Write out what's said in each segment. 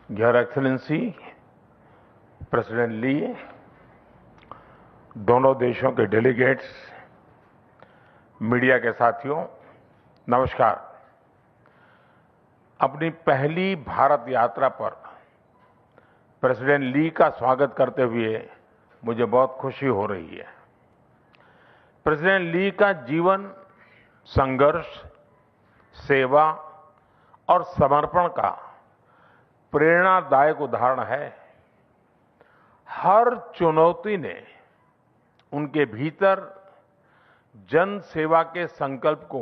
Your excellency, president ली, दोनों देशों के डेलीगेट्स, मीडिया के साथियों, नमस्कार। अपनी पहली भारत यात्रा पर प्रेसिडेंट ली का स्वागत करते हुए मुझे बहुत खुशी हो रही है। प्रेसिडेंट ली का जीवन संघर्ष, सेवा और समर्पण का प्रेरणादायक उदाहरण है। हर चुनौती ने उनके भीतर जन सेवा के संकल्प को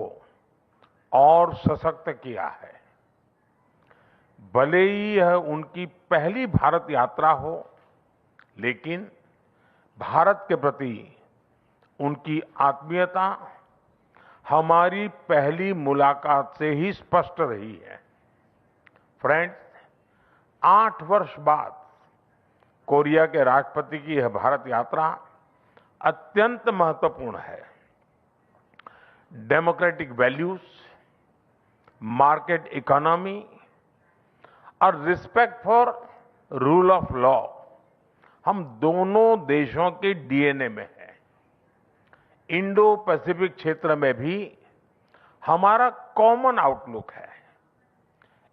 और सशक्त किया है। भले ही यह उनकी पहली भारत यात्रा हो, लेकिन भारत के प्रति उनकी आत्मीयता हमारी पहली मुलाकात से ही स्पष्ट रही है। फ्रेंड्स, 8 वर्ष बाद कोरिया के राष्ट्रपति की यह भारत यात्रा अत्यंत महत्वपूर्ण है। डेमोक्रेटिक वैल्यूज, मार्केट इकोनॉमी और respect for rule of law हम दोनों देशों के डीएनए में है। इंडो पैसिफिक क्षेत्र में भी हमारा कॉमन आउटलुक है।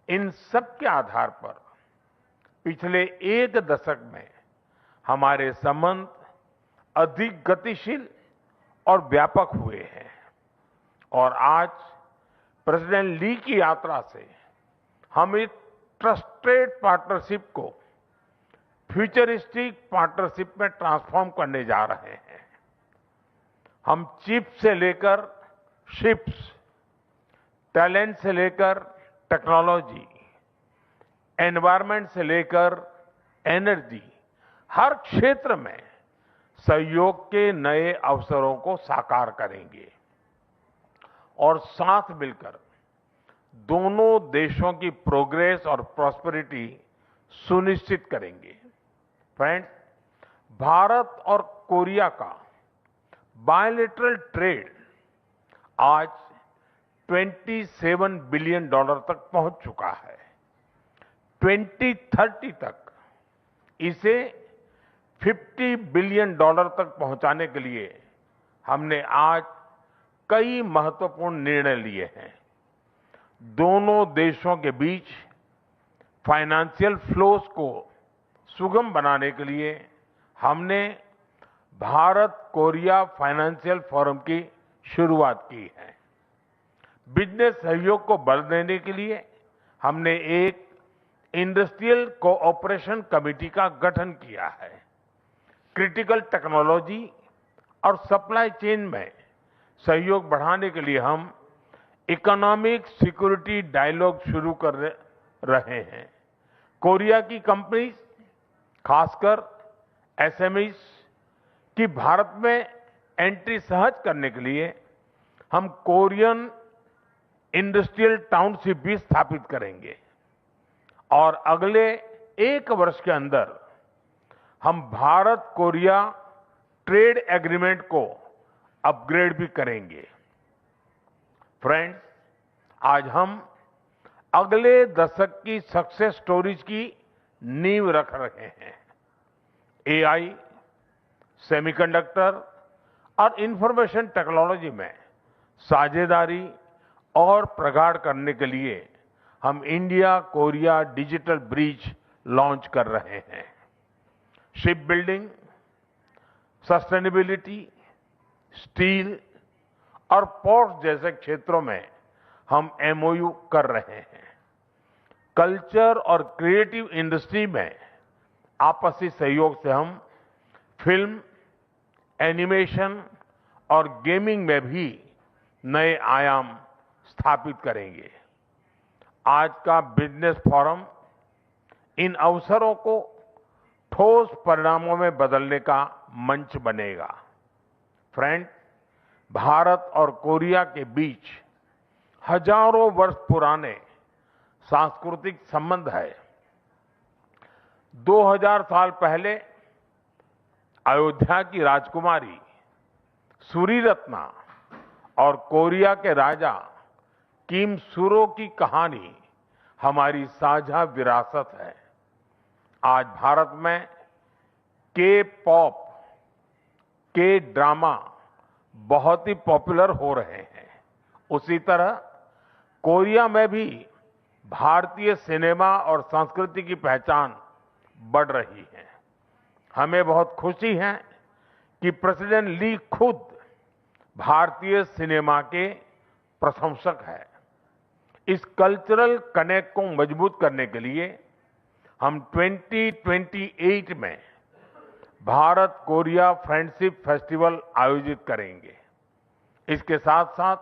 इन सब के आधार पर पिछले एक दशक में हमारे संबंध अधिक गतिशील और व्यापक हुए हैं और आज प्रेसिडेंट ली की यात्रा से हम इस ट्रस्टेड पार्टनरशिप को फ्यूचरिस्टिक पार्टनरशिप में ट्रांसफॉर्म करने जा रहे हैं। हम चिप्स से लेकर शिप्स, टैलेंट से लेकर टेक्नोलॉजी, एनवायरमेंट से लेकर एनर्जी, हर क्षेत्र में सहयोग के नए अवसरों को साकार करेंगे और साथ मिलकर दोनों देशों की प्रोग्रेस और प्रॉस्पेरिटी सुनिश्चित करेंगे। फ्रेंड्स, भारत और कोरिया का बायलैटरल ट्रेड आज $27 बिलियन तक पहुंच चुका है। 2030 तक इसे $50 बिलियन तक पहुंचाने के लिए हमने आज कई महत्वपूर्ण निर्णय लिए हैं। दोनों देशों के बीच फाइनेंशियल फ्लोस को सुगम बनाने के लिए हमने भारत कोरिया फाइनेंशियल फोरम की शुरुआत की है। बिजनेस सहयोग को बल देने के लिए हमने एक इंडस्ट्रियल कोऑपरेशन कमेटी का गठन किया है। क्रिटिकल टेक्नोलॉजी और सप्लाई चेन में सहयोग बढ़ाने के लिए हम इकोनॉमिक सिक्योरिटी डायलॉग शुरू कर रहे हैं। कोरिया की कंपनीज, खासकर एसएमईज की भारत में एंट्री सहज करने के लिए हम कोरियन इंडस्ट्रियल टाउनशिप भी स्थापित करेंगे और अगले 1 वर्ष के अंदर हम भारत कोरिया ट्रेड एग्रीमेंट को अपग्रेड भी करेंगे। फ्रेंड्स, आज हम अगले दशक की सक्सेस स्टोरीज की नींव रख रहे हैं। एआई, सेमीकंडक्टर और इंफॉर्मेशन टेक्नोलॉजी में साझेदारी और प्रगाढ़ करने के लिए हम India Korea digital bridge launch कर रहे हैं। शिप बिल्डिंग, सस्टेनेबिलिटी, स्टील और पोर्ट जैसे क्षेत्रों में हम एमओयू कर रहे हैं। कल्चर और क्रिएटिव इंडस्ट्री में आपसी सहयोग से हम फिल्म, एनिमेशन और गेमिंग में भी नए आयाम स्थापित करेंगे। आज का बिजनेस फोरम इन अवसरों को ठोस परिणामों में बदलने का मंच बनेगा। फ्रेंड, भारत और कोरिया के बीच हजारों वर्ष पुराने सांस्कृतिक संबंध है। 2000 साल पहले अयोध्या की राजकुमारी सूरीरत्ना और कोरिया के राजा किम सुरो की कहानी हमारी साझा विरासत है। आज भारत में के पॉप, के ड्रामा बहुत ही पॉपुलर हो रहे हैं। उसी तरह कोरिया में भी भारतीय सिनेमा और संस्कृति की पहचान बढ़ रही है। हमें बहुत खुशी है कि प्रेसिडेंट ली खुद भारतीय सिनेमा के प्रशंसक हैं। इस कल्चरल कनेक्ट को मजबूत करने के लिए हम 2028 में भारत कोरिया फ्रेंडशिप फेस्टिवल आयोजित करेंगे। इसके साथ साथ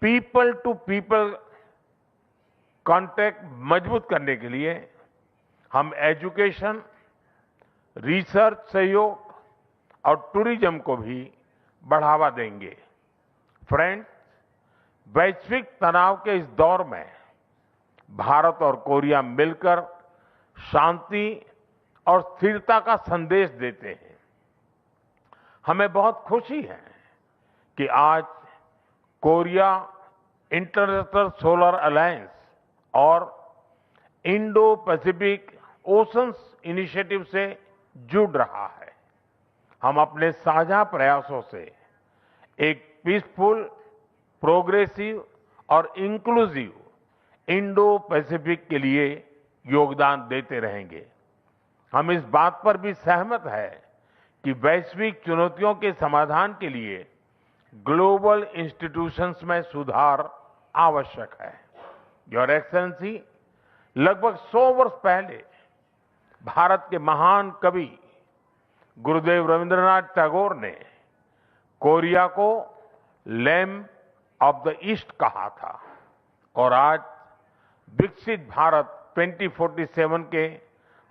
पीपल टू पीपल कांटेक्ट मजबूत करने के लिए हम एजुकेशन, रिसर्च सहयोग और टूरिज्म को भी बढ़ावा देंगे। फ्रेंड्स, वैश्विक तनाव के इस दौर में भारत और कोरिया मिलकर शांति और स्थिरता का संदेश देते हैं। हमें बहुत खुशी है कि आज कोरिया इंटरनेशनल सोलर अलायंस और इंडो पैसिफिक ओशंस इनिशिएटिव से जुड़ रहा है। हम अपने साझा प्रयासों से एक पीसफुल, प्रोग्रेसिव और इंक्लूसिव इंडो पैसिफिक के लिए योगदान देते रहेंगे। हम इस बात पर भी सहमत है कि वैश्विक चुनौतियों के समाधान के लिए ग्लोबल इंस्टीट्यूशंस में सुधार आवश्यक है। योर एक्सेलेंसी, लगभग 100 वर्ष पहले भारत के महान कवि गुरुदेव रविंद्रनाथ टैगोर ने कोरिया को लैम्प ऑफ द ईस्ट कहा था और आज विकसित भारत 2047 के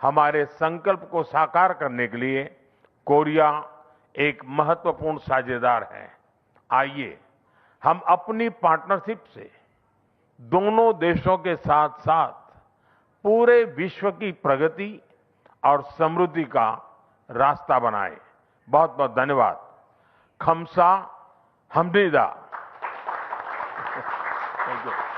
हमारे संकल्प को साकार करने के लिए कोरिया एक महत्वपूर्ण साझेदार है। आइए हम अपनी पार्टनरशिप से दोनों देशों के साथ साथ पूरे विश्व की प्रगति और समृद्धि का रास्ता बनाएं। बहुत बहुत धन्यवाद। खमसा हमनीदा। Thank you.